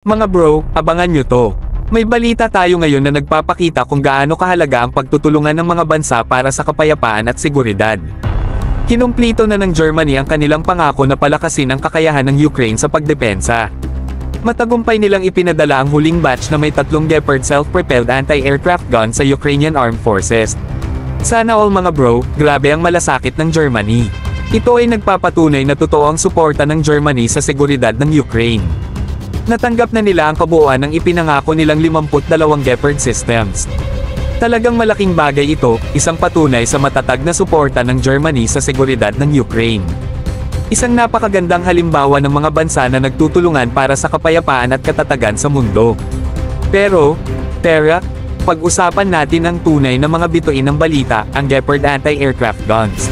Mga bro, abangan nyo to. May balita tayo ngayon na nagpapakita kung gaano kahalaga ang pagtutulungan ng mga bansa para sa kapayapaan at seguridad. Kinumplito na ng Germany ang kanilang pangako na palakasin ang kakayahan ng Ukraine sa pagdepensa. Matagumpay nilang ipinadala ang huling batch na may 3 Gepard self-propelled anti-aircraft gun sa Ukrainian Armed Forces. Sana all mga bro, grabe ang malasakit ng Germany. Ito ay nagpapatunay na totoo ang suporta ng Germany sa seguridad ng Ukraine. Natanggap na nila ang kabuuan ng ipinangako nilang 52 Gepard systems. Talagang malaking bagay ito, isang patunay sa matatag na suporta ng Germany sa seguridad ng Ukraine. Isang napakagandang halimbawa ng mga bansa na nagtutulungan para sa kapayapaan at katatagan sa mundo. Pero, pag-usapan natin ang tunay na mga bituin ng balita, ang Gepard anti-aircraft guns.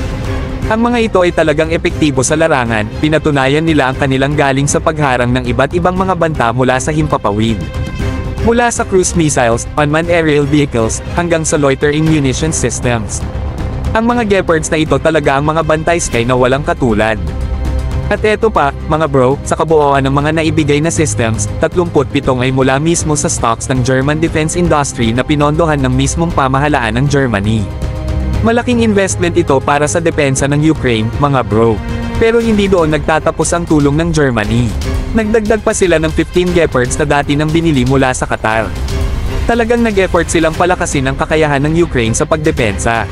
Ang mga ito ay talagang epektibo sa larangan, pinatunayan nila ang kanilang galing sa pagharang ng iba't ibang mga banta mula sa himpapawid. Mula sa cruise missiles, unmanned aerial vehicles, hanggang sa loitering munition systems. Ang mga Gepards na ito talaga ang mga bantay sky na walang katulad. At eto pa, mga bro, sa kabuuan ng mga naibigay na systems, 37 ay mula mismo sa stocks ng German defense industry na pinondohan ng mismong pamahalaan ng Germany. Malaking investment ito para sa depensa ng Ukraine, mga bro. Pero hindi doon nagtatapos ang tulong ng Germany. Nagdagdag pa sila ng 15 Gepards na dati nang binili mula sa Qatar. Talagang nag-effort silang palakasin ang kakayahan ng Ukraine sa pagdepensa.